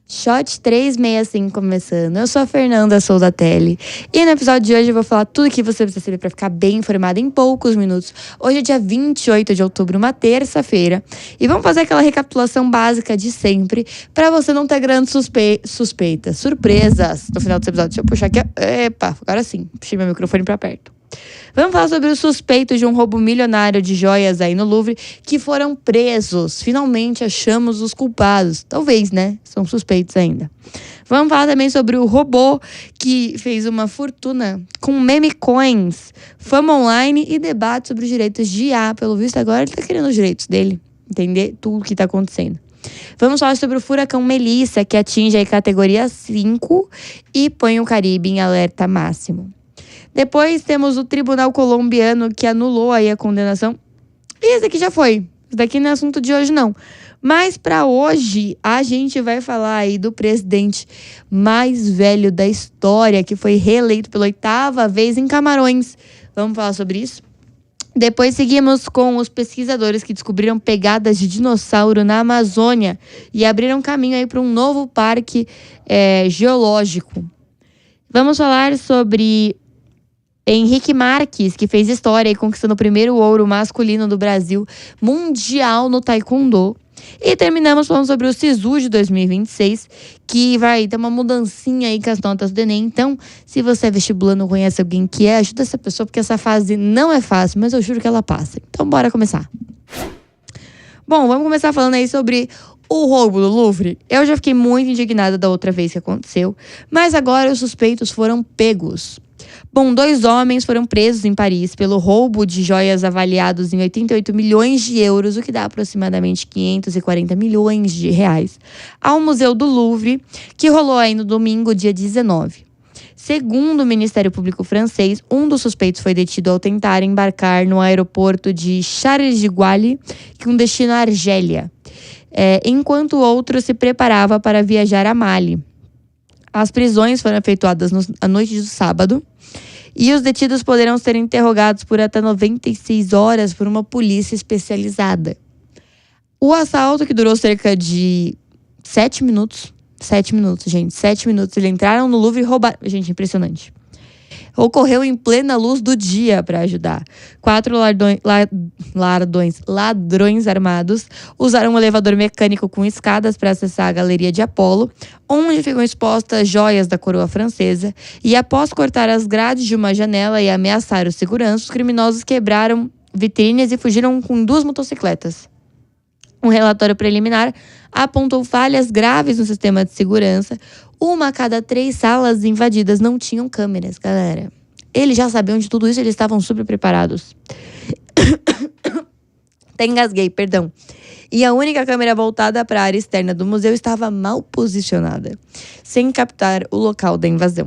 Shot 365 começando. Eu sou a Fernanda Soldatelli e no episódio de hoje eu vou falar tudo o que você precisa saber para ficar bem informado em poucos minutos. Hoje é dia 28 de outubro, uma terça-feira, e vamos fazer aquela recapitulação básica de sempre para você não ter grandes suspeitas, surpresas no final desse episódio. Deixa eu puxar aqui. Epa, agora sim, puxei meu microfone para perto. Vamos falar sobre os suspeitos de um roubo milionário de joias aí no Louvre que foram presos. Finalmente achamos os culpados. Talvez, né? São suspeitos ainda. Vamos falar também sobre o robô que fez uma fortuna com meme coins, fama online e debate sobre os direitos de IA. Pelo visto, agora ele tá querendo os direitos dele. Entender tudo o que tá acontecendo. Vamos falar sobre o furacão Melissa, que atinge a categoria 5 e põe o Caribe em alerta máximo. Depois temos o tribunal colombiano que anulou aí a condenação. E esse aqui já foi. Esse daqui não é assunto de hoje, não. Mas para hoje, a gente vai falar aí do presidente mais velho da história, que foi reeleito pela 8ª vez em Camarões. Vamos falar sobre isso? Depois seguimos com os pesquisadores que descobriram pegadas de dinossauro na Amazônia e abriram caminho aí para um novo parque geológico. Vamos falar sobre Henrique Marques, que fez história e conquistando o primeiro ouro masculino do Brasil mundial no taekwondo. E terminamos falando sobre o SISU de 2026, que vai ter uma mudancinha aí com as notas do Enem. Então, se você é vestibulando ou conhece alguém que ajuda essa pessoa, porque essa fase não é fácil, mas eu juro que ela passa. Então, bora começar. Bom, vamos começar falando aí sobre o roubo do Louvre. Eu já fiquei muito indignada da outra vez que aconteceu, mas agora os suspeitos foram pegos. Bom, 2 homens foram presos em Paris pelo roubo de joias avaliados em 88 milhões de euros, o que dá aproximadamente 540 milhões de reais, ao Museu do Louvre, que rolou aí no domingo, dia 19. Segundo o Ministério Público francês, um dos suspeitos foi detido ao tentar embarcar no aeroporto de Charles de Gaulle, com destino à Argélia, enquanto o outro se preparava para viajar a Mali. As prisões foram efetuadas à noite do sábado e os detidos poderão ser interrogados por até 96 horas por uma polícia especializada. O assalto, que durou cerca de 7 minutos. 7 minutos, gente. 7 minutos. Eles entraram no Louvre e roubaram. Gente, impressionante. Ocorreu em plena luz do dia para ajudar. 4 ladrões armados usaram um elevador mecânico com escadas para acessar a Galeria de Apolo, onde ficam expostas joias da coroa francesa, e após cortar as grades de uma janela e ameaçar os seguranças, os criminosos quebraram vitrines e fugiram com 2 motocicletas. Um relatório preliminar apontou falhas graves no sistema de segurança. 1 a cada 3 salas invadidas não tinham câmeras, galera. Eles já sabiam de tudo isso, eles estavam super preparados. Até engasguei, perdão. E a única câmera voltada para a área externa do museu estava mal posicionada, sem captar o local da invasão.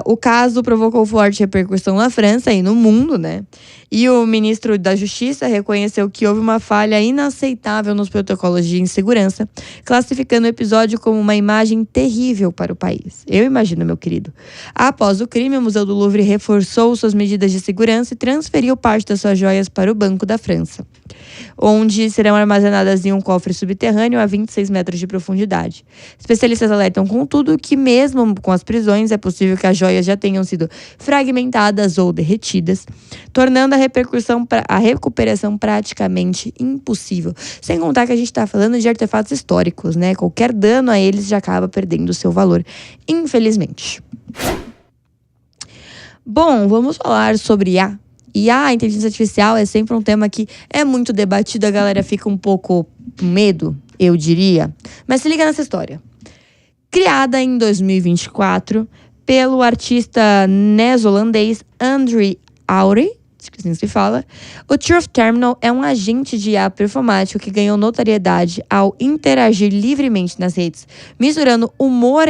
O caso provocou forte repercussão na França e no mundo, né? E o ministro da Justiça reconheceu que houve uma falha inaceitável nos protocolos de segurança, classificando o episódio como uma imagem terrível para o país. Eu imagino, meu querido. Após o crime, o Museu do Louvre reforçou suas medidas de segurança e transferiu parte das suas joias para o Banco da França, onde serão armazenadas em um cofre subterrâneo a 26 metros de profundidade. Especialistas alertam, contudo, que mesmo com as prisões é possível que as joias já tenham sido fragmentadas ou derretidas, tornando a recuperação praticamente impossível. Sem contar que a gente está falando de artefatos históricos, né? Qualquer dano a eles já acaba perdendo seu valor, infelizmente. Bom, vamos falar sobre IA. E a inteligência artificial é sempre um tema que é muito debatido, a galera fica um pouco com medo, eu diria. Mas se liga nessa história. Criada em 2024 pelo artista neozelandês Andrew Auri, que assim se fala, o Truth Terminal é um agente de IA performático que ganhou notoriedade ao interagir livremente nas redes, misturando humor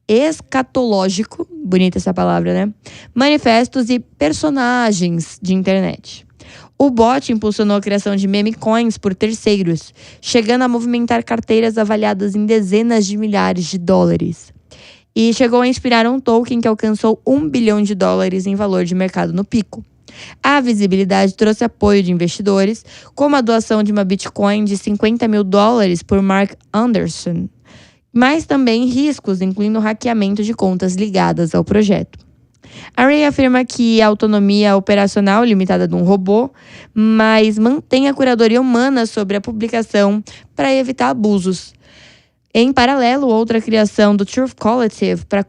escatológico, bonita essa palavra, né? Manifestos e personagens de internet. O bot impulsionou a criação de meme coins por terceiros, chegando a movimentar carteiras avaliadas em dezenas de milhares de dólares. E chegou a inspirar um token que alcançou $1 bilhão em valor de mercado no pico. A visibilidade trouxe apoio de investidores, como a doação de uma Bitcoin de $50 mil por Mark Anderson, mas também riscos, incluindo hackeamento de contas ligadas ao projeto. A Ray afirma que a autonomia operacional limitada de um robô, mas mantém a curadoria humana sobre a publicação para evitar abusos. Em paralelo, outra criação do Truth Collective para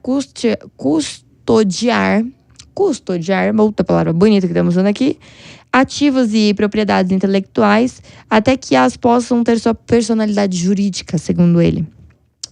custodiar, outra palavra bonita que estamos usando aqui, ativos e propriedades intelectuais, até que elas possam ter sua personalidade jurídica, segundo ele.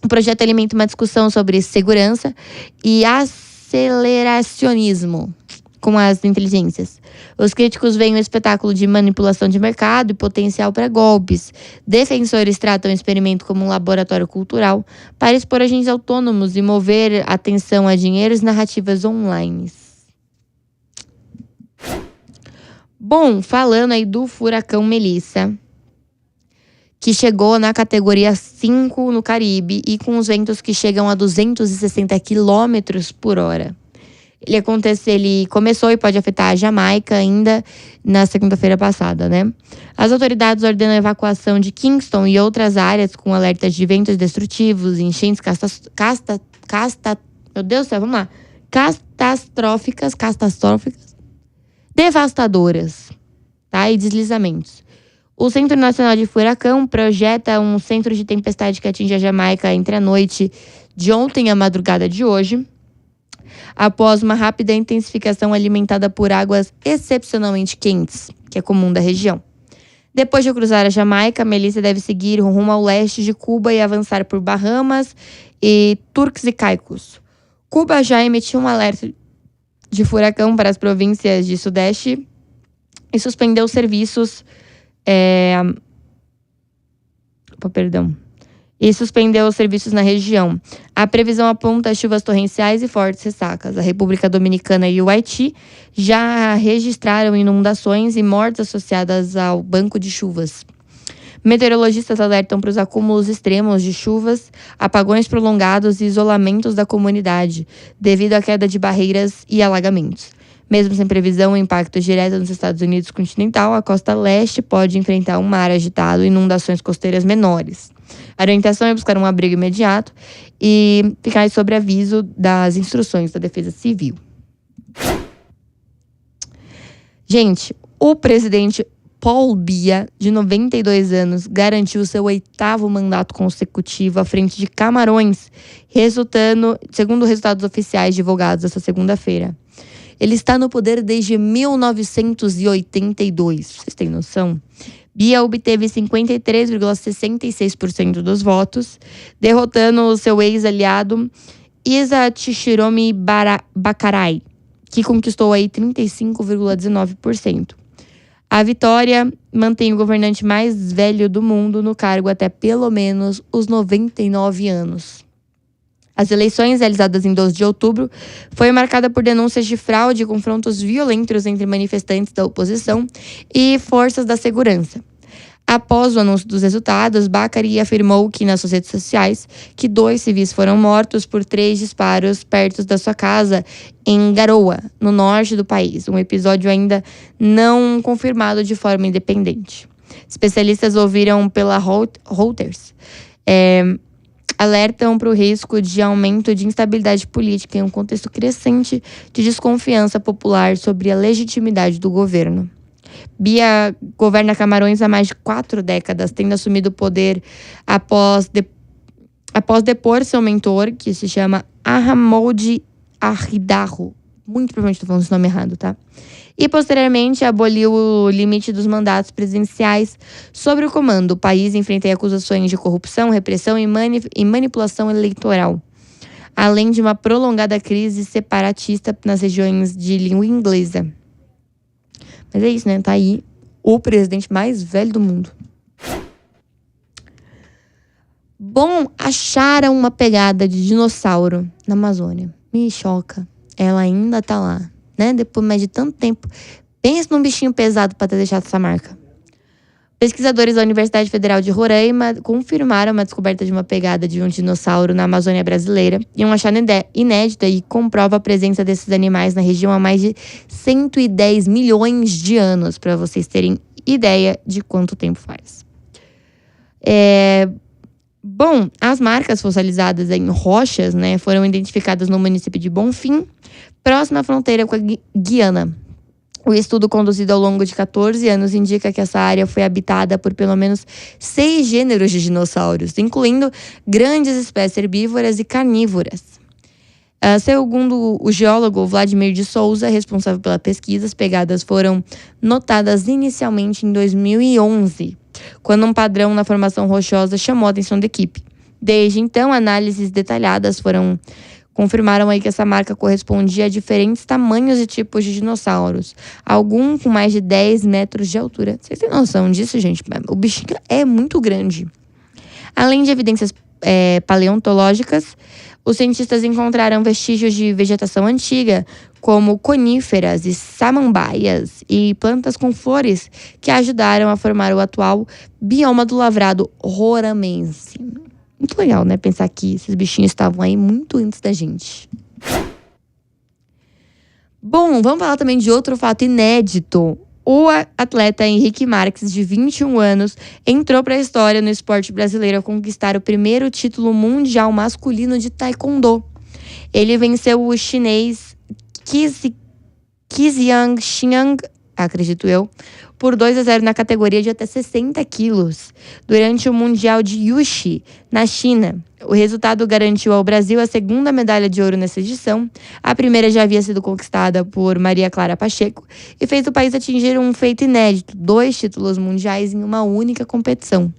O projeto alimenta uma discussão sobre segurança e aceleracionismo com as inteligências. Os críticos veem o espetáculo de manipulação de mercado e potencial para golpes. Defensores tratam o experimento como um laboratório cultural para expor agentes autônomos e mover atenção a dinheiros e narrativas online. Bom, falando aí do furacão Melissa, que chegou na categoria 5 no Caribe e com os ventos que chegam a 260 km por hora. Ele começou e pode afetar a Jamaica ainda na segunda-feira passada, né? As autoridades ordenam a evacuação de Kingston e outras áreas com alertas de ventos destrutivos, enchentes catastróficas, devastadoras, tá? E deslizamentos. O Centro Nacional de Furacão projeta um centro de tempestade que atinge a Jamaica entre a noite de ontem e a madrugada de hoje, após uma rápida intensificação alimentada por águas excepcionalmente quentes, que é comum da região. Depois de cruzar a Jamaica, Melissa deve seguir rumo ao leste de Cuba e avançar por Bahamas e Turks e Caicos. Cuba já emitiu um alerta de furacão para as províncias de Sudeste e suspendeu serviços suspendeu os serviços na região. A previsão aponta chuvas torrenciais e fortes ressacas. A República Dominicana e o Haiti já registraram inundações e mortes associadas ao banco de chuvas. Meteorologistas alertam para os acúmulos extremos de chuvas, apagões prolongados e isolamentos da comunidade, devido à queda de barreiras e alagamentos. Mesmo sem previsão, impacto direto nos Estados Unidos continental, a costa leste pode enfrentar um mar agitado e inundações costeiras menores. A orientação é buscar um abrigo imediato e ficar sob aviso das instruções da Defesa Civil. Gente, o presidente Paul Biya, de 92 anos, garantiu seu 8º mandato consecutivo à frente de Camarões, segundo resultados oficiais divulgados esta segunda-feira. Ele está no poder desde 1982, vocês têm noção? Biya obteve 53,66% dos votos, derrotando o seu ex-aliado Isa Tshiromi Bakarai, que conquistou aí 35,19%. A vitória mantém o governante mais velho do mundo no cargo até pelo menos os 99 anos. As eleições, realizadas em 12 de outubro, foi marcada por denúncias de fraude e confrontos violentos entre manifestantes da oposição e forças da segurança. Após o anúncio dos resultados, Bakari afirmou que nas suas redes sociais que 2 civis foram mortos por 3 disparos perto da sua casa em Garoua, no norte do país. Um episódio ainda não confirmado de forma independente. Especialistas ouviram pela Reuters alertam para o risco de aumento de instabilidade política em um contexto crescente de desconfiança popular sobre a legitimidade do governo. Biya governa Camarões há mais de 4 décadas, tendo assumido o poder após depor seu mentor, que se chama Ahmadou Ahidjo. Muito provavelmente estou falando esse nome errado, tá? E posteriormente aboliu o limite dos mandatos presidenciais sobre o comando. O país enfrenta acusações de corrupção, repressão e manipulação eleitoral, além de uma prolongada crise separatista nas regiões de língua inglesa. Mas é isso, né? Tá aí o presidente mais velho do mundo. Bom, acharam uma pegada de dinossauro na Amazônia. Me choca. Ela ainda tá lá, né? Depois mais de tanto tempo. Pensa num bichinho pesado para ter deixado essa marca. Pesquisadores da Universidade Federal de Roraima confirmaram uma descoberta de uma pegada de um dinossauro na Amazônia brasileira e um achado inédito e comprova a presença desses animais na região há mais de 110 milhões de anos, para vocês terem ideia de quanto tempo faz. Bom, as marcas fossilizadas em rochas, né, foram identificadas no município de Bonfim, próximo à fronteira com a Guiana. O estudo conduzido ao longo de 14 anos indica que essa área foi habitada por pelo menos 6 gêneros de dinossauros, incluindo grandes espécies herbívoras e carnívoras. Segundo o geólogo Vladimir de Souza, responsável pela pesquisa, as pegadas foram notadas inicialmente em 2011, quando um padrão na formação rochosa chamou a atenção da equipe. Desde então, análises detalhadas confirmaram aí que essa marca correspondia a diferentes tamanhos e tipos de dinossauros, algum com mais de 10 metros de altura. Vocês têm noção disso, gente? O bichinho é muito grande. Além de evidências paleontológicas, os cientistas encontraram vestígios de vegetação antiga, como coníferas e samambaias e plantas com flores, que ajudaram a formar o atual bioma do lavrado roramense. Muito legal, né? Pensar que esses bichinhos estavam aí muito antes da gente. Bom, vamos falar também de outro fato inédito. O atleta Henrique Marques, de 21 anos, entrou para a história no esporte brasileiro ao conquistar o primeiro título mundial masculino de taekwondo. Ele venceu o chinês Xiang, acredito eu, por 2-0 na categoria de até 60 quilos, durante o Mundial de Yuxi, na China. O resultado garantiu ao Brasil a segunda medalha de ouro nessa edição. A primeira já havia sido conquistada por Maria Clara Pacheco e fez o país atingir um feito inédito, 2 títulos mundiais em uma única competição.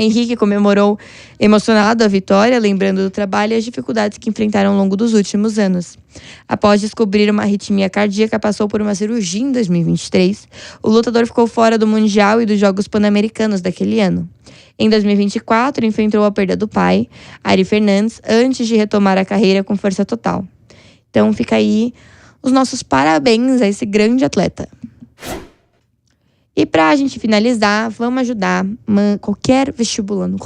Henrique comemorou emocionado a vitória, lembrando do trabalho e as dificuldades que enfrentaram ao longo dos últimos anos. Após descobrir uma arritmia cardíaca, passou por uma cirurgia em 2023. O lutador ficou fora do Mundial e dos Jogos Pan-Americanos daquele ano. Em 2024, enfrentou a perda do pai, Ari Fernandes, antes de retomar a carreira com força total. Então fica aí os nossos parabéns a esse grande atleta. E pra gente finalizar, vamos ajudar qualquer vestibulando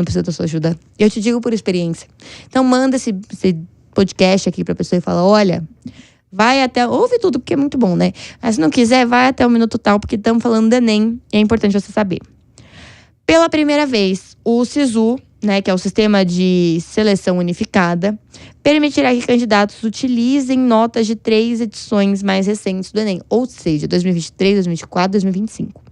precisa da sua ajuda. Eu te digo por experiência. Então manda esse podcast aqui pra pessoa e fala, olha, ouve tudo porque é muito bom, né? Mas se não quiser, vai até o minuto tal, porque estamos falando do Enem e é importante você saber. Pela primeira vez, o SISU, né, que é o Sistema de Seleção Unificada, permitirá que candidatos utilizem notas de 3 edições mais recentes do Enem, ou seja, 2023, 2024, 2025,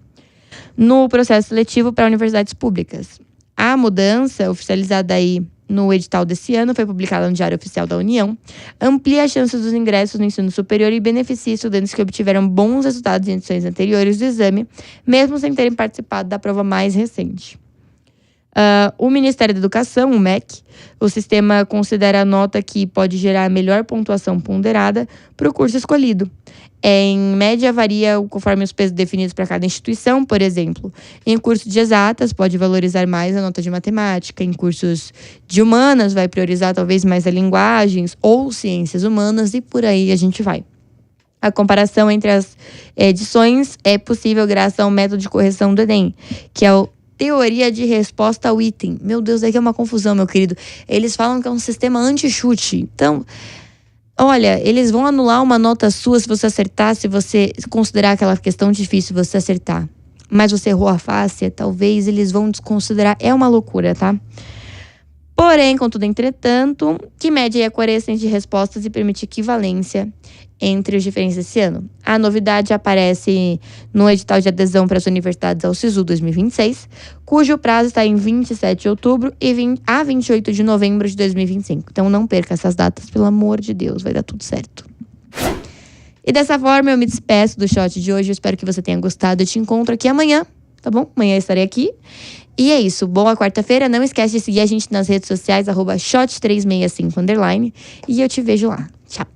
no processo seletivo para universidades públicas. A mudança, oficializada aí no edital desse ano, foi publicada no Diário Oficial da União, amplia as chances dos ingressos no ensino superior e beneficia estudantes que obtiveram bons resultados em edições anteriores do exame, mesmo sem terem participado da prova mais recente. O Ministério da Educação, o MEC, o sistema considera a nota que pode gerar a melhor pontuação ponderada para o curso escolhido. Em média, varia conforme os pesos definidos para cada instituição. Por exemplo, em curso de exatas, pode valorizar mais a nota de matemática. Em cursos de humanas, vai priorizar talvez mais a linguagens ou ciências humanas, e por aí a gente vai. A comparação entre as edições é possível graças ao método de correção do Enem, que é o teoria de resposta ao item. Meu Deus, daqui é uma confusão, meu querido. Eles falam que é um sistema anti-chute. Então, olha, eles vão anular uma nota sua se você acertar, se você considerar aquela questão difícil você acertar. Mas você errou a face, talvez eles vão desconsiderar. É uma loucura, tá? Porém, contudo, entretanto, que mede a coerência de respostas e permite equivalência entre os diferentes esse ano. A novidade aparece no edital de adesão para as universidades ao SISU 2026, cujo prazo está em 27 de outubro a 28 de novembro de 2025. Então não perca essas datas, pelo amor de Deus, vai dar tudo certo. E dessa forma eu me despeço do shot de hoje, eu espero que você tenha gostado. Eu te encontro aqui amanhã, tá bom? Amanhã eu estarei aqui. E é isso, boa quarta-feira, não esquece de seguir a gente nas redes sociais, @shot365_, e eu te vejo lá. Tchau!